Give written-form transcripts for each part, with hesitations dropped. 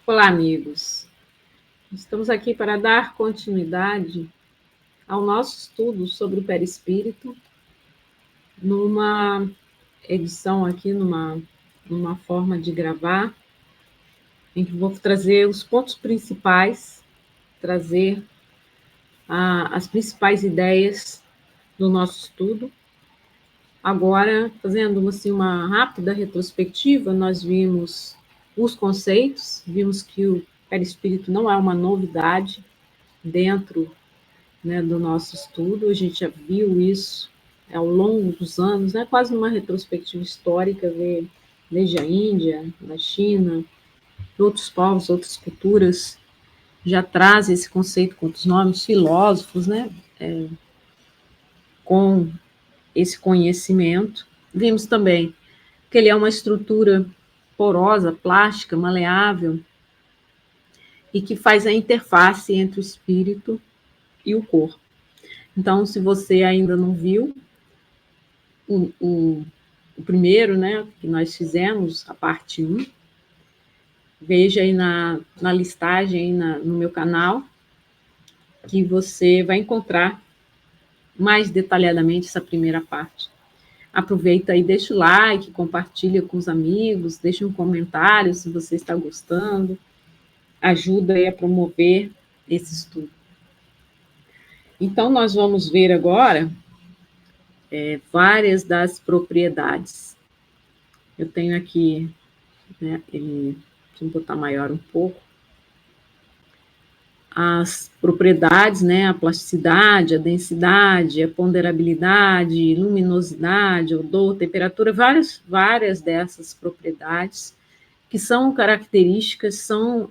Olá, amigos. Estamos aqui para dar continuidade ao nosso estudo sobre o perispírito, numa edição aqui, numa forma de gravar, em que vou trazer os pontos principais, trazer as principais ideias do nosso estudo. Agora, fazendo assim, uma rápida retrospectiva, nós vimos os conceitos, vimos que o perispírito não é uma novidade dentro, né, do nosso estudo, a gente já viu isso ao longo dos anos, é quase uma retrospectiva histórica, ver desde a Índia, na China, outros povos, outras culturas já trazem esse conceito com outros nomes, filósofos, né, com esse conhecimento. Vimos também que ele é uma estrutura porosa, plástica, maleável, e que faz a interface entre o espírito e o corpo. Então, se você ainda não viu o primeiro, né, que nós fizemos, a parte 1, veja aí na listagem, no meu canal, que você vai encontrar mais detalhadamente essa primeira parte. Aproveita e deixa o like, compartilha com os amigos, deixa um comentário se você está gostando, ajuda aí a promover esse estudo. Então, nós vamos ver agora várias das propriedades. Eu tenho aqui, né, deixa eu botar maior um pouco, as propriedades, né, a plasticidade, a densidade, a ponderabilidade, luminosidade, odor, temperatura, várias dessas propriedades, que são características, são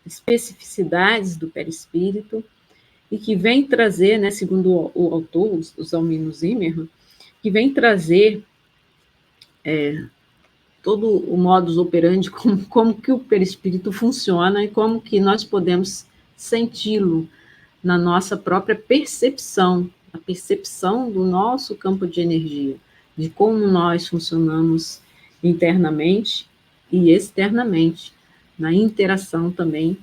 especificidades do perispírito, e que vem trazer, né, segundo o autor, o Zalmino Zimmermann, que vem trazer todo o modus operandi, como que o perispírito funciona e como que nós podemos senti-lo na nossa própria percepção, a percepção do nosso campo de energia, de como nós funcionamos internamente e externamente, na interação também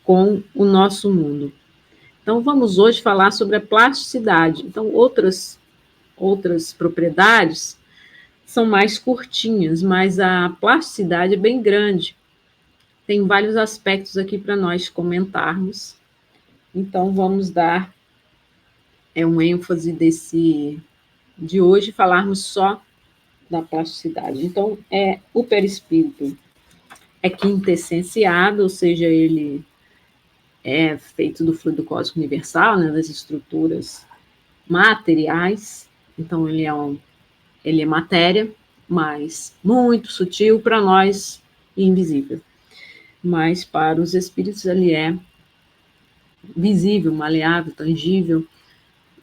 com o nosso mundo. Então, vamos hoje falar sobre a plasticidade. Então, outras propriedades são mais curtinhas, mas a plasticidade é bem grande. Tem vários aspectos aqui para nós comentarmos. Então, vamos dar um ênfase de hoje, falarmos só da plasticidade. Então, o perispírito é quintessenciado, ou seja, ele é feito do fluido cósmico universal, né, das estruturas materiais. Então, ele é matéria, mas muito sutil para nós e invisível. Mas para os espíritos ele é visível, maleável, tangível,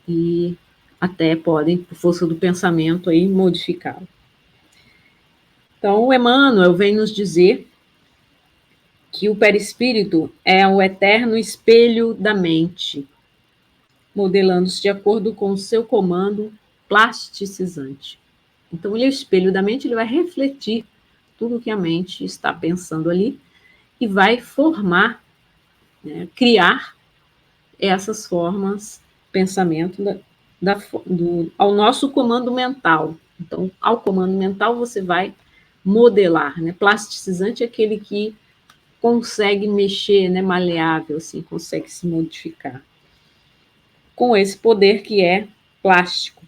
e até podem, por força do pensamento, aí, modificá-lo. Então, o Emmanuel vem nos dizer que o perispírito é o eterno espelho da mente, modelando-se de acordo com o seu comando plasticizante. Então, ele é o espelho da mente, ele vai refletir tudo que a mente está pensando ali e vai formar, né, criar essas formas, pensamento ao nosso comando mental. Então, ao comando mental você vai modelar, né? Plasticizante é aquele que consegue mexer, né, maleável, assim, consegue se modificar. Com esse poder que é plástico.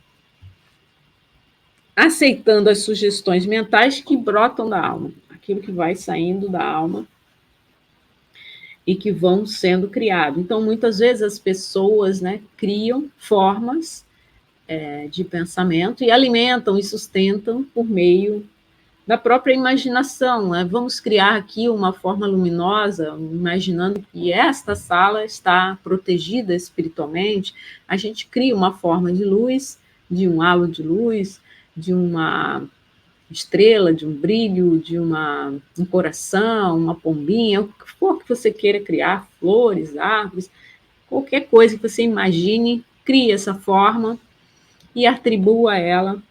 Aceitando as sugestões mentais que brotam da alma, aquilo que vai saindo da alma e que vão sendo criados. Então, muitas vezes as pessoas, né, criam formas de pensamento e alimentam e sustentam por meio da própria imaginação, né? Vamos criar aqui uma forma luminosa, imaginando que esta sala está protegida espiritualmente. A gente cria uma forma de luz, de um halo de luz, de uma estrela, de um brilho, de um coração, uma pombinha, o que for que você queira criar, flores, árvores, qualquer coisa que você imagine, crie essa forma e atribua a ela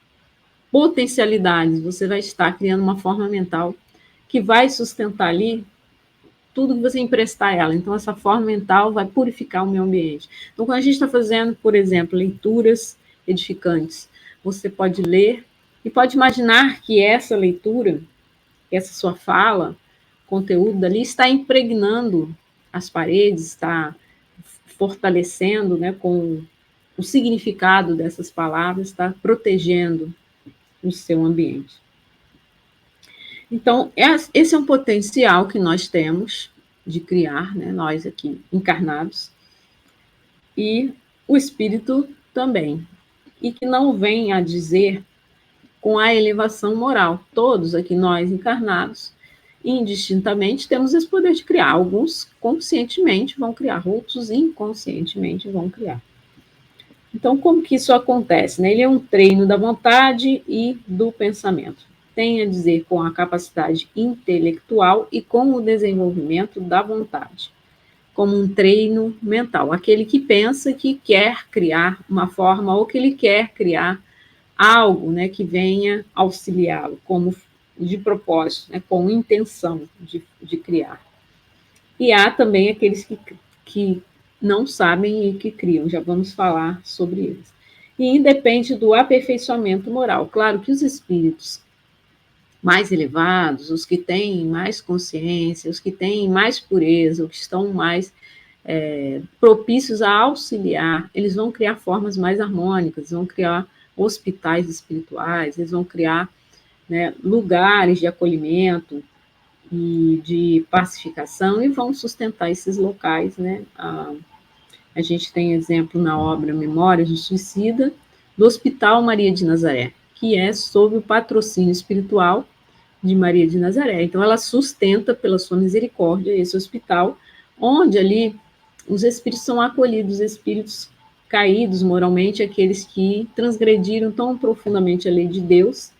potencialidades. Você vai estar criando uma forma mental que vai sustentar ali tudo que você emprestar a ela. Então, essa forma mental vai purificar o meio ambiente. Então, quando a gente está fazendo, por exemplo, leituras edificantes, você pode ler e pode imaginar que essa leitura, essa sua fala, conteúdo dali, está impregnando as paredes, está fortalecendo, né, com o significado dessas palavras, está protegendo o seu ambiente. Então, esse é um potencial que nós temos de criar, né, nós aqui encarnados, e o espírito também. E que não vem a dizer com a elevação moral. Todos aqui, nós encarnados, indistintamente, temos esse poder de criar. Alguns conscientemente vão criar, outros inconscientemente vão criar. Então, como que isso acontece? Né? Ele é um treino da vontade e do pensamento. Tem a dizer com a capacidade intelectual e com o desenvolvimento da vontade, como um treino mental. Aquele que pensa que quer criar uma forma ou que ele quer criar algo, né, que venha auxiliá-lo, como de propósito, né, com intenção de criar. E há também aqueles que não sabem e que criam, já vamos falar sobre eles. E independe do aperfeiçoamento moral. Claro que os espíritos mais elevados, os que têm mais consciência, os que têm mais pureza, os que estão mais propícios a auxiliar, eles vão criar formas mais harmônicas, vão criar hospitais espirituais, eles vão criar, né, lugares de acolhimento e de pacificação e vão sustentar esses locais, né? A gente tem exemplo na obra Memórias do Suicida, do Hospital Maria de Nazaré, que é sob o patrocínio espiritual de Maria de Nazaré. Então, ela sustenta, pela sua misericórdia, esse hospital, onde ali os espíritos são acolhidos, espíritos caídos moralmente, aqueles que transgrediram tão profundamente a lei de Deus,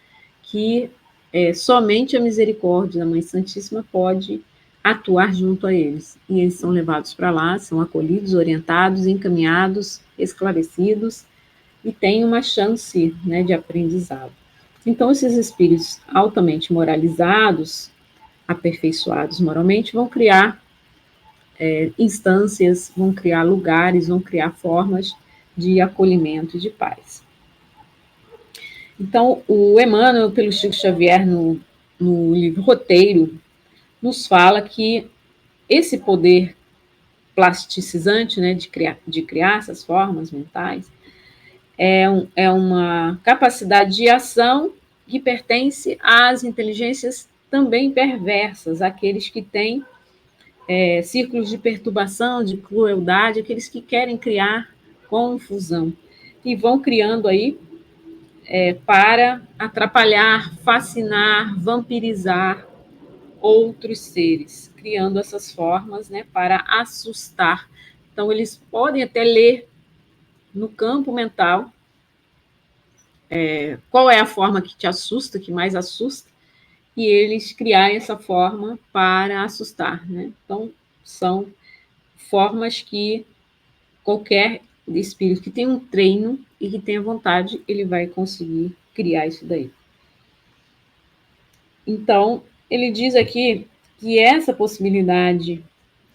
que somente a misericórdia da Mãe Santíssima pode atuar junto a eles. E eles são levados para lá, são acolhidos, orientados, encaminhados, esclarecidos, e têm uma chance, né, de aprendizado. Então, esses espíritos altamente moralizados, aperfeiçoados moralmente, vão criar instâncias, vão criar lugares, vão criar formas de acolhimento e de paz. Então, o Emmanuel, pelo Chico Xavier, no livro Roteiro, nos fala que esse poder plasticizante, né, de criar essas formas mentais, é uma capacidade de ação que pertence às inteligências também perversas, aqueles que têm círculos de perturbação, de crueldade, aqueles que querem criar confusão e vão criando aí para atrapalhar, fascinar, vampirizar outros seres, criando essas formas, né, para assustar. Então, eles podem até ler no campo mental qual é a forma que te assusta, que mais assusta, e eles criarem essa forma para assustar, né? Então, são formas que qualquer espírito que tem um treino e que tenha vontade, ele vai conseguir criar isso daí. Então, ele diz aqui que essa possibilidade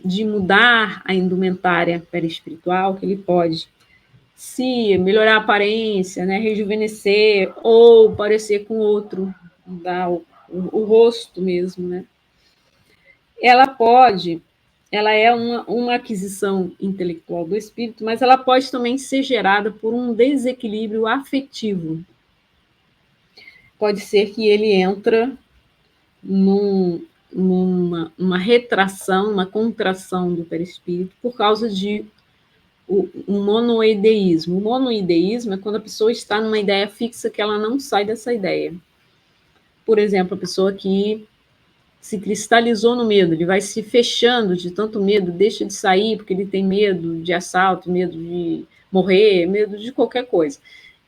de mudar a indumentária perispiritual, que ele pode se melhorar a aparência, né, rejuvenescer, ou parecer com outro, dar o rosto mesmo, né? Ela é uma aquisição intelectual do espírito, mas ela pode também ser gerada por um desequilíbrio afetivo. Pode ser que ele entra numa retração, uma contração do perispírito por causa de um monoideísmo. O monoideísmo é quando a pessoa está numa ideia fixa que ela não sai dessa ideia. Por exemplo, a pessoa que se cristalizou no medo, ele vai se fechando de tanto medo, deixa de sair porque ele tem medo de assalto, medo de morrer, medo de qualquer coisa.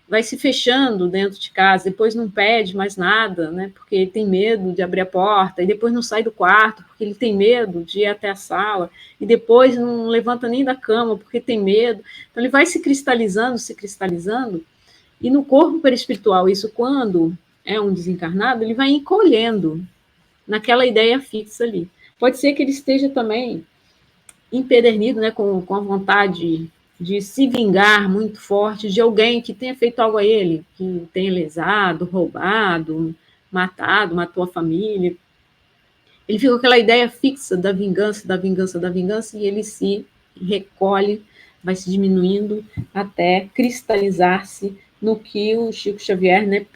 Vai se fechando dentro de casa, depois não pede mais nada, né, porque ele tem medo de abrir a porta, e depois não sai do quarto porque ele tem medo de ir até a sala, e depois não levanta nem da cama porque tem medo. Então ele vai se cristalizando, e no corpo perispiritual, isso quando é um desencarnado, ele vai encolhendo naquela ideia fixa ali. Pode ser que ele esteja também empedernido, né, com a vontade de se vingar muito forte de alguém que tenha feito algo a ele, que tenha lesado, roubado, matado, matou a família. Ele fica com aquela ideia fixa da vingança, da vingança, da vingança, e ele se recolhe, vai se diminuindo até cristalizar-se no que o Chico Xavier, né,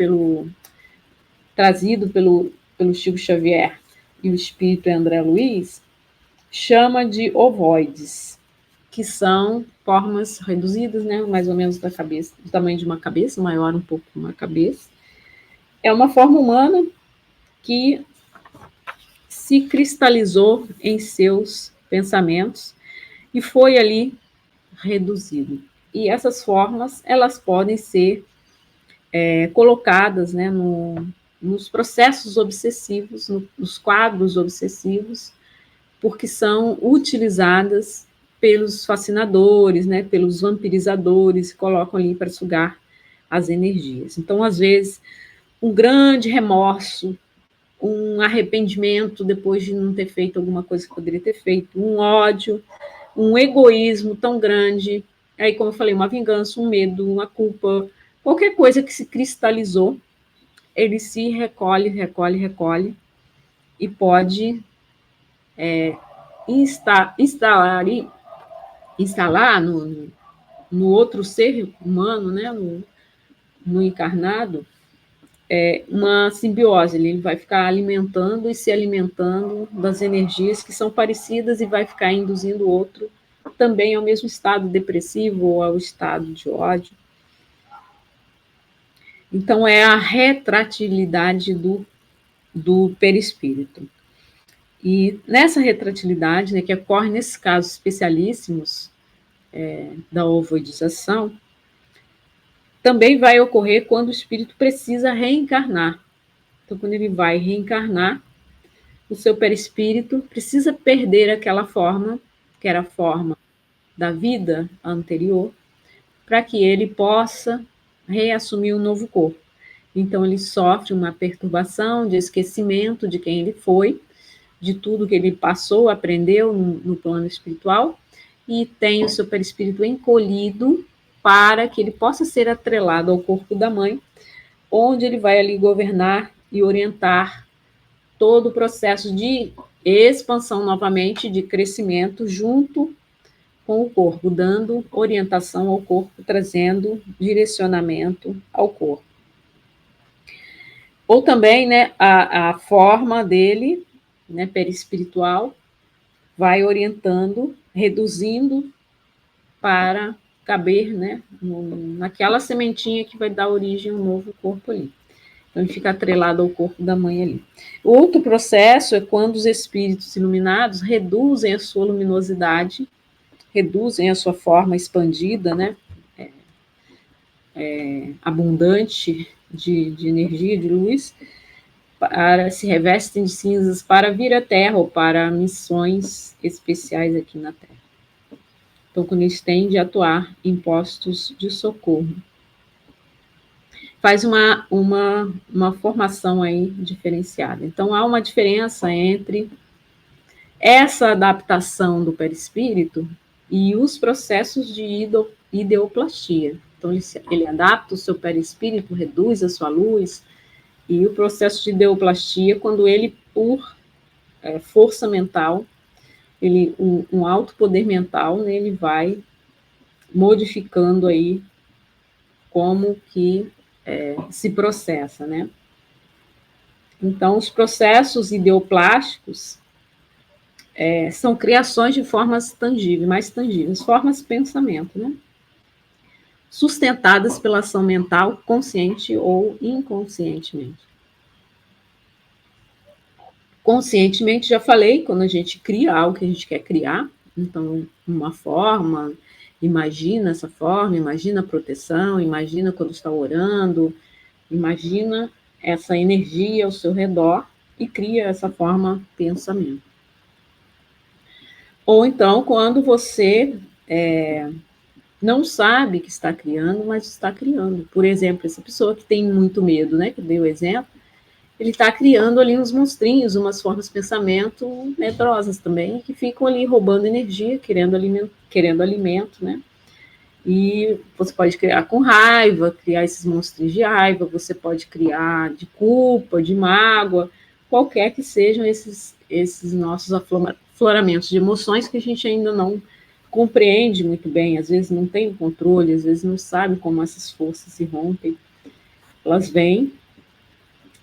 trazido pelo Chico Xavier e o espírito André Luiz, chama de ovoides, que são formas reduzidas, né, mais ou menos da cabeça, do tamanho de uma cabeça, maior um pouco que uma cabeça. É uma forma humana que se cristalizou em seus pensamentos e foi ali reduzido. E essas formas, elas podem ser colocadas, né, nos processos obsessivos, nos quadros obsessivos, porque são utilizadas pelos fascinadores, né, pelos vampirizadores, que colocam ali para sugar as energias. Então, às vezes, um grande remorso, um arrependimento depois de não ter feito alguma coisa que poderia ter feito, um ódio, um egoísmo tão grande, aí, como eu falei, uma vingança, um medo, uma culpa, qualquer coisa que se cristalizou, ele se recolhe, recolhe, recolhe, e pode instalar no outro ser humano, né, no encarnado, uma simbiose. Ele vai ficar alimentando e se alimentando das energias que são parecidas e vai ficar induzindo o outro também ao mesmo estado depressivo ou ao estado de ódio. Então, é a retratilidade do perispírito. E nessa retratilidade, né, que ocorre nesses casos especialíssimos da ovoidização, também vai ocorrer quando o espírito precisa reencarnar. Então, quando ele vai reencarnar, o seu perispírito precisa perder aquela forma, que era a forma da vida anterior, para que ele possa reassumir um novo corpo. Então, ele sofre uma perturbação de esquecimento de quem ele foi, de tudo que ele passou, aprendeu no plano espiritual, e tem o seu perispírito encolhido para que ele possa ser atrelado ao corpo da mãe, onde ele vai ali governar e orientar todo o processo de expansão novamente, de crescimento junto com o corpo, dando orientação ao corpo, trazendo direcionamento ao corpo. Ou também, né, a forma dele, né, perispiritual, vai orientando, reduzindo para caber, né, naquela sementinha que vai dar origem a um novo corpo ali. Então, ele fica atrelado ao corpo da mãe ali. Outro processo é quando os espíritos iluminados reduzem a sua luminosidade, reduzem a sua forma expandida, né, abundante de energia, de luz, se revestem de cinzas para vir à Terra ou para missões especiais aqui na Terra. Então, quando eles têm de atuar em postos de socorro. Faz uma formação aí diferenciada. Então, há uma diferença entre essa adaptação do perispírito e os processos de ideoplastia. Então, ele adapta o seu perispírito, reduz a sua luz, e o processo de ideoplastia, quando ele, por força mental, um alto poder mental, né, ele vai modificando aí como que se processa, né? Então, os processos ideoplásticos são criações de formas tangíveis, mais tangíveis, formas de pensamento, né? Sustentadas pela ação mental, consciente ou inconscientemente. Conscientemente, já falei, quando a gente cria algo que a gente quer criar, então, uma forma, imagina essa forma, imagina a proteção, imagina quando está orando, imagina essa energia ao seu redor e cria essa forma pensamento. Ou então, quando você não sabe que está criando, mas está criando. Por exemplo, essa pessoa que tem muito medo, né, que deu o exemplo, ele está criando ali uns monstrinhos, umas formas de pensamento medrosas também, que ficam ali roubando energia, querendo alimento, né? E você pode criar com raiva, criar esses monstros de raiva, você pode criar de culpa, de mágoa, qualquer que sejam esses nossos afloramentos de emoções que a gente ainda não compreende muito bem, às vezes não tem controle, às vezes não sabe como essas forças se rompem. Elas vêm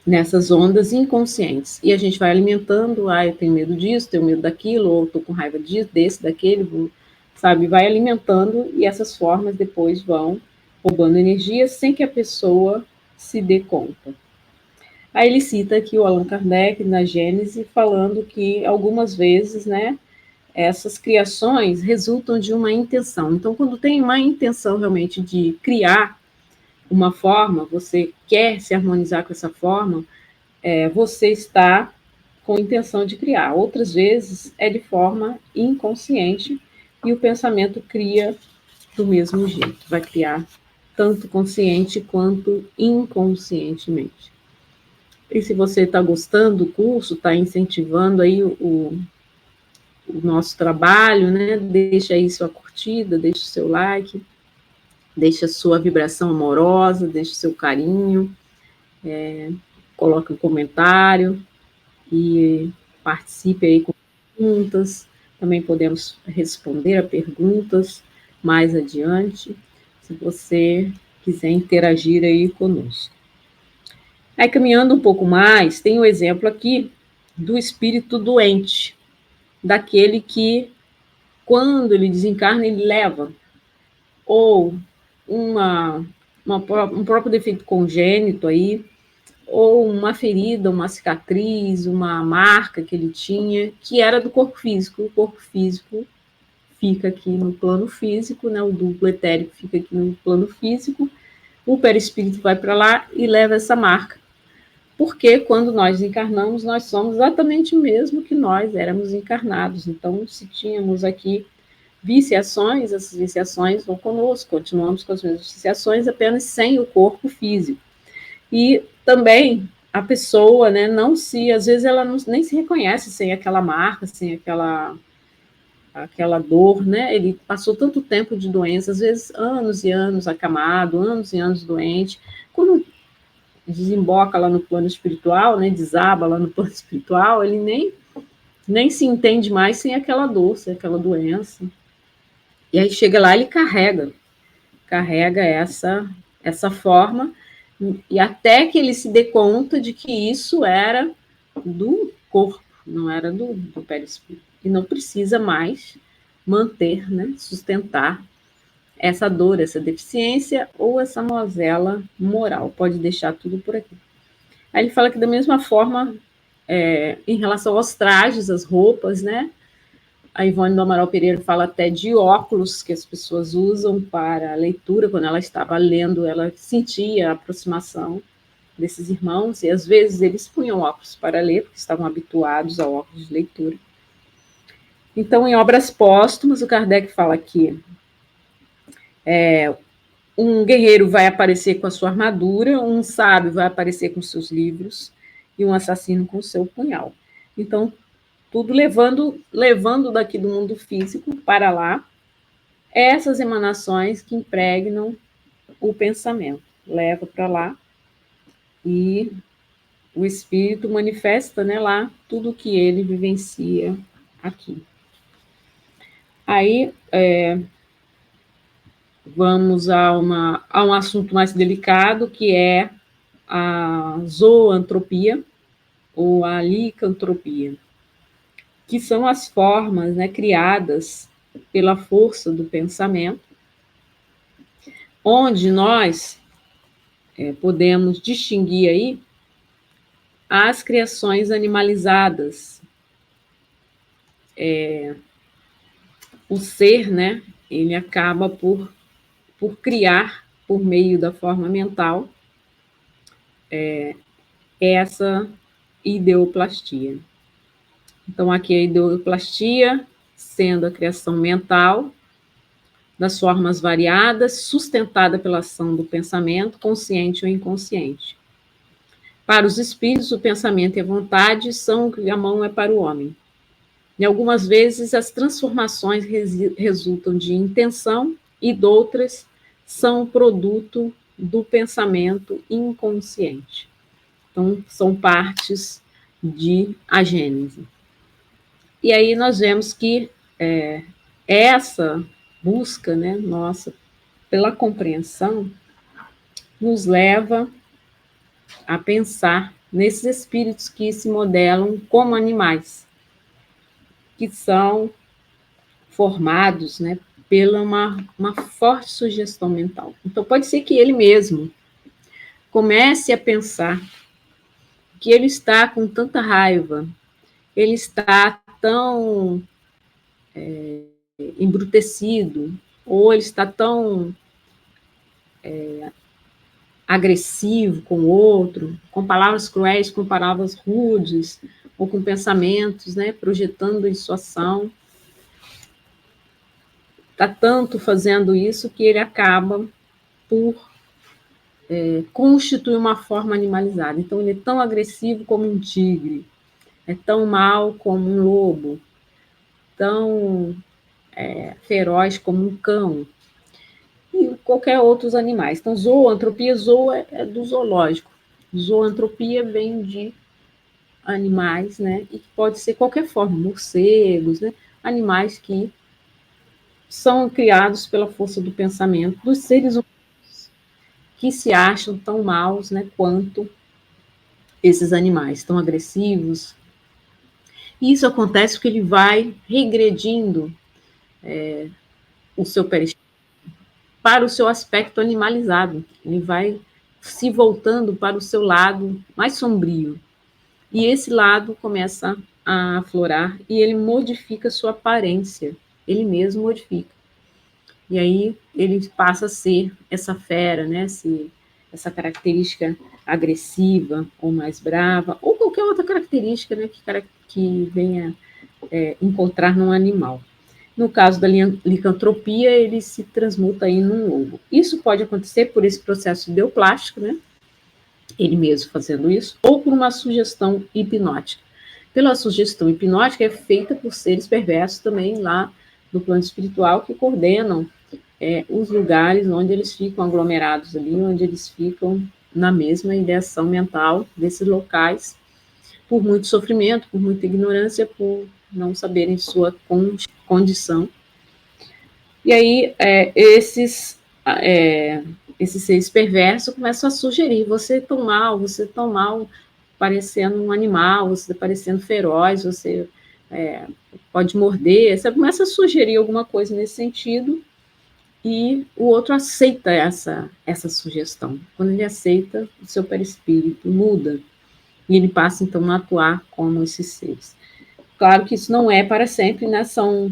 nessas ondas inconscientes. E a gente vai alimentando, eu tenho medo disso, tenho medo daquilo, ou estou com raiva disso, desse, daquele, sabe? Vai alimentando e essas formas depois vão roubando energia sem que a pessoa se dê conta. Aí ele cita aqui o Allan Kardec na Gênese, falando que algumas vezes, né, essas criações resultam de uma intenção. Então, quando tem uma intenção realmente de criar uma forma, você quer se harmonizar com essa forma, você está com intenção de criar. Outras vezes é de forma inconsciente e o pensamento cria do mesmo jeito, vai criar tanto consciente quanto inconscientemente. E se você está gostando do curso, está incentivando aí o nosso trabalho, né? Deixa aí sua curtida, deixa o seu like, deixa a sua vibração amorosa, deixa o seu carinho, coloque um comentário e participe aí com perguntas. Também podemos responder a perguntas mais adiante, se você quiser interagir aí conosco. Aí, caminhando um pouco mais, tem o exemplo aqui do espírito doente, daquele que, quando ele desencarna, ele leva ou um próprio defeito congênito aí, ou uma ferida, uma cicatriz, uma marca que ele tinha, que era do corpo físico. O corpo físico fica aqui no plano físico, né? O duplo etérico fica aqui no plano físico, o perispírito vai para lá e leva essa marca. Porque quando nós encarnamos, nós somos exatamente o mesmo que nós éramos encarnados. Então, se tínhamos aqui viciações, essas viciações vão conosco, continuamos com as mesmas viciações, apenas sem o corpo físico. E também a pessoa, né, às vezes ela nem se reconhece sem aquela marca, sem aquela dor, né? Ele passou tanto tempo de doença, às vezes anos e anos acamado, anos e anos doente. Quando desemboca lá no plano espiritual, né, desaba lá no plano espiritual, ele nem se entende mais sem aquela dor, sem aquela doença. E aí chega lá, ele carrega essa forma, e até que ele se dê conta de que isso era do corpo, não era do perispírito. E não precisa mais manter, né, sustentar essa dor, essa deficiência ou essa mazela moral. Pode deixar tudo por aqui. Aí ele fala que da mesma forma, em relação aos trajes, as roupas, né, a Ivone do Amaral Pereira fala até de óculos que as pessoas usam para a leitura. Quando ela estava lendo, ela sentia a aproximação desses irmãos, e às vezes eles punham óculos para ler, porque estavam habituados ao óculos de leitura. Então, em obras póstumas, o Kardec fala que um guerreiro vai aparecer com a sua armadura, um sábio vai aparecer com seus livros, e um assassino com o seu punhal. Então, tudo levando daqui do mundo físico para lá essas emanações que impregnam o pensamento. Leva para lá e o espírito manifesta, né, lá tudo que ele vivencia aqui. Aí vamos a um assunto mais delicado, que é a zoantropia ou a licantropia, que são as formas, né, criadas pela força do pensamento, onde nós podemos distinguir aí as criações animalizadas. O ser, né, ele acaba por criar, por meio da forma mental, essa ideoplastia. Então, aqui a ideoplastia sendo a criação mental das formas variadas, sustentada pela ação do pensamento, consciente ou inconsciente. Para os espíritos, o pensamento e a vontade são o que a mão é para o homem. E algumas vezes as transformações resultam de intenção e de outras são produto do pensamento inconsciente. Então, são partes de a gênese. E aí nós vemos que essa busca, né, nossa pela compreensão nos leva a pensar nesses espíritos que se modelam como animais, que são formados, né, pela uma forte sugestão mental. Então, pode ser que ele mesmo comece a pensar que ele está com tanta raiva, ele está tão embrutecido, ou ele está tão agressivo com o outro, com palavras cruéis, com palavras rudes, ou com pensamentos, né, projetando em sua ação. Está tanto fazendo isso que ele acaba por constituir uma forma animalizada. Então, ele é tão agressivo como um tigre, é tão mau como um lobo, tão feroz como um cão, e qualquer outros animais. Então, zoantropia, é do zoológico. Zoantropia vem de animais, né? E pode ser qualquer forma, morcegos, né? Animais que são criados pela força do pensamento dos seres humanos que se acham tão maus, né, quanto esses animais, tão agressivos. E isso acontece porque ele vai regredindo o seu perispírito para o seu aspecto animalizado. Ele vai se voltando para o seu lado mais sombrio. E esse lado começa a aflorar e ele modifica sua aparência. Ele mesmo modifica. E aí ele passa a ser essa fera, né? Essa característica agressiva ou mais brava, ou qualquer outra característica, né, que venha encontrar num animal. No caso da licantropia, ele se transmuta aí num lobo. Isso pode acontecer por esse processo ideoplástico, né? Ele mesmo fazendo isso, ou por uma sugestão hipnótica. Pela sugestão hipnótica é feita por seres perversos também lá do plano espiritual que coordenam os lugares onde eles ficam aglomerados ali, onde eles ficam na mesma ideação mental desses locais, por muito sofrimento, por muita ignorância, por não saberem sua condição. E aí esses seres perversos começam a sugerir: você é tão mal, parecendo um animal, você está parecendo feroz, você pode morder. Você começa a sugerir alguma coisa nesse sentido, e o outro aceita essa sugestão. Quando ele aceita, o seu perispírito muda, e ele passa, então, a atuar como esses seres. Claro que isso não é para sempre, né? São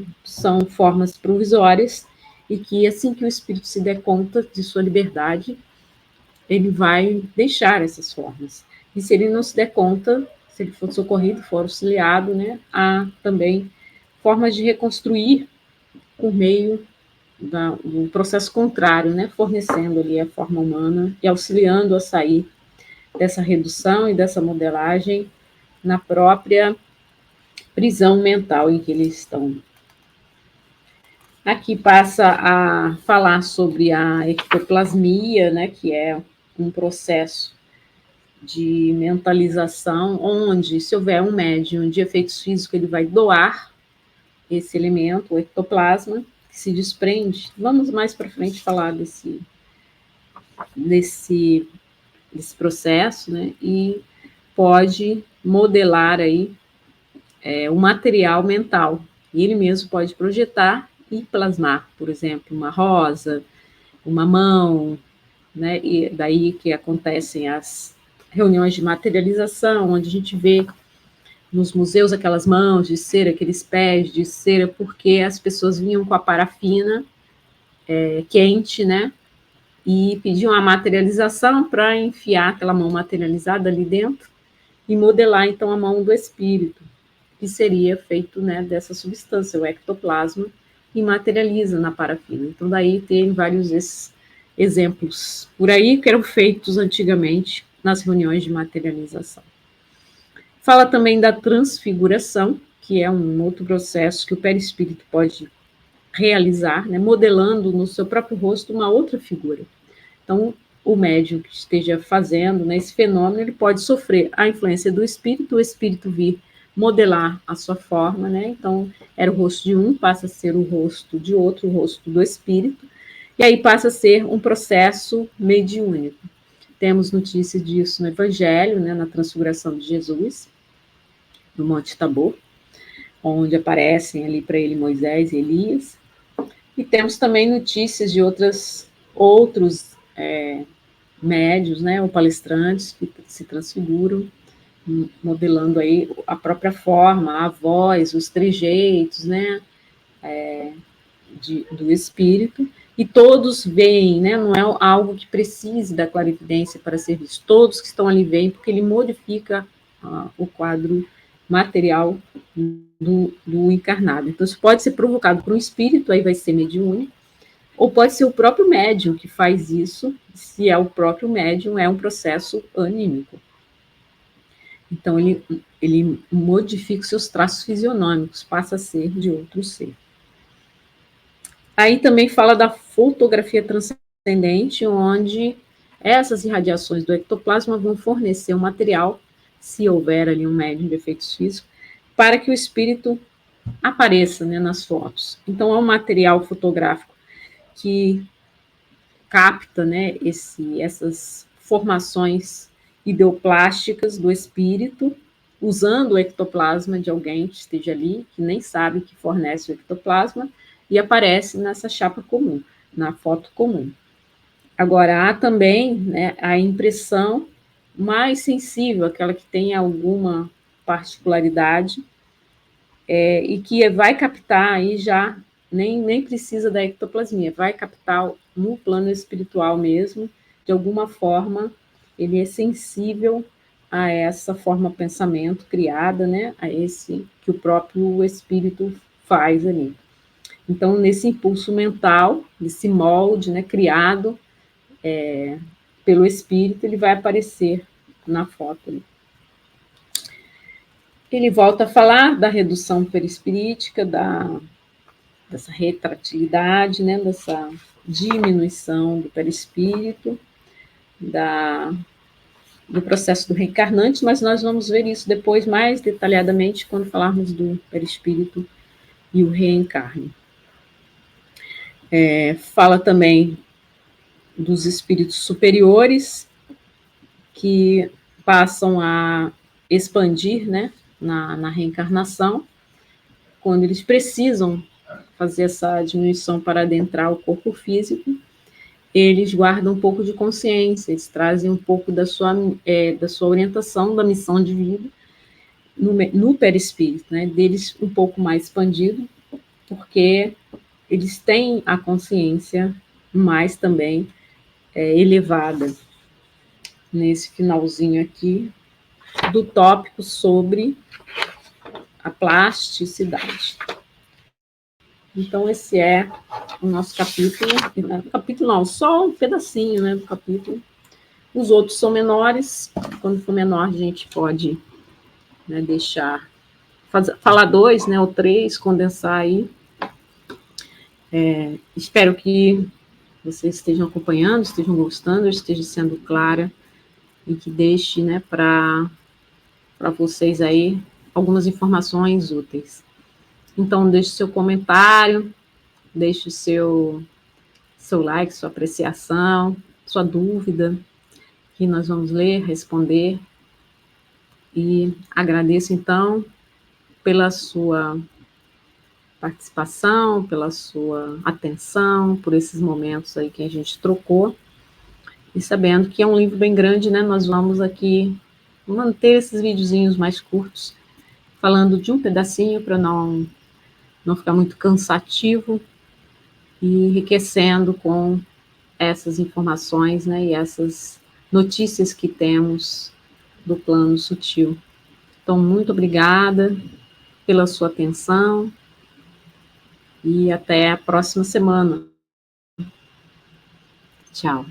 formas provisórias, e que assim que o espírito se der conta de sua liberdade, ele vai deixar essas formas. E se ele não se der conta, se ele for socorrido, for auxiliado, né, há também formas de reconstruir por meio do processo contrário, né, fornecendo ali a forma humana e auxiliando a sair dessa redução e dessa modelagem na própria prisão mental em que eles estão. Aqui passa a falar sobre a ectoplasmia, né, que é um processo de mentalização, onde, se houver um médium de efeitos físicos, ele vai doar esse elemento, o ectoplasma, que se desprende. Vamos mais para frente falar desse processo, né? E pode modelar aí o material mental. E ele mesmo pode projetar e plasmar, por exemplo, uma rosa, uma mão, né? E daí que acontecem as reuniões de materialização, onde a gente vê nos museus aquelas mãos de cera, aqueles pés de cera, porque as pessoas vinham com a parafina quente, né? E pediam a materialização para enfiar aquela mão materializada ali dentro e modelar, então, a mão do espírito, que seria feito, né, dessa substância, o ectoplasma, e materializa na parafina. Então, daí tem vários exemplos por aí que eram feitos antigamente nas reuniões de materialização. Fala também da transfiguração, que é um outro processo que o perispírito pode realizar, né, modelando no seu próprio rosto uma outra figura. Então, o médium que esteja fazendo, né, esse fenômeno, ele pode sofrer a influência do espírito, o espírito vir modelar a sua forma, né? Então, era o rosto de um, passa a ser o rosto de outro, o rosto do espírito, e aí passa a ser um processo mediúnico. Temos notícia disso no Evangelho, né, na transfiguração de Jesus, no Monte Tabor, onde aparecem ali para ele Moisés e Elias. E temos também notícias de outros médios, né, ou palestrantes que se transfiguram, modelando aí a própria forma, a voz, os trejeitos, né, do espírito, e todos veem, né, não é algo que precise da clarividência para ser visto, todos que estão ali veem, porque ele modifica o quadro material do encarnado. Então, isso pode ser provocado por um espírito, aí vai ser mediúnico, ou pode ser o próprio médium que faz isso, se é o próprio médium, é um processo anímico. Então, ele modifica os seus traços fisionômicos, passa a ser de outro ser. Aí também fala da fotografia transcendente, onde essas irradiações do ectoplasma vão fornecer um material, se houver ali um médium de efeitos físicos, para que o espírito apareça, né, nas fotos. Então, é um material fotográfico que capta, né, essas formações ideoplásticas do espírito, usando o ectoplasma de alguém que esteja ali, que nem sabe que fornece o ectoplasma, e aparece nessa chapa comum, na foto comum. Agora, há também, né, a impressão mais sensível, aquela que tem alguma particularidade, e que vai captar aí já, nem precisa da ectoplasmia, vai captar no plano espiritual mesmo, de alguma forma, ele é sensível a essa forma pensamento criada, né, a esse que o próprio espírito faz ali. Então, nesse impulso mental, nesse molde, né, criado pelo espírito, ele vai aparecer na foto ali. Ele volta a falar da redução perispirítica, dessa retratilidade, né, dessa diminuição do perispírito, do processo do reencarnante, mas nós vamos ver isso depois mais detalhadamente quando falarmos do perispírito e o reencarne. Fala também dos espíritos superiores que passam a expandir, né, na reencarnação, quando eles precisam fazer essa diminuição para adentrar o corpo físico, eles guardam um pouco de consciência, eles trazem um pouco da sua orientação, da missão de vida no perispírito, né, deles um pouco mais expandido, porque eles têm a consciência mais também elevada. Nesse finalzinho aqui do tópico sobre a plasticidade. Então, esse é o nosso capítulo. Capítulo não, só um pedacinho, né, do capítulo. Os outros são menores. Quando for menor, a gente pode, né, falar 2, né, ou 3, condensar aí. Espero que vocês estejam acompanhando, estejam gostando, esteja sendo clara e que deixe, né, para vocês aí algumas informações úteis. Então, deixe seu comentário, deixe o seu like, sua apreciação, sua dúvida, que nós vamos ler, responder. E agradeço, então, pela sua participação, pela sua atenção, por esses momentos aí que a gente trocou. E sabendo que é um livro bem grande, né? Nós vamos aqui manter esses videozinhos mais curtos, falando de um pedacinho para não ficar muito cansativo e enriquecendo com essas informações, né, e essas notícias que temos do plano sutil. Então, muito obrigada pela sua atenção e até a próxima semana. Tchau.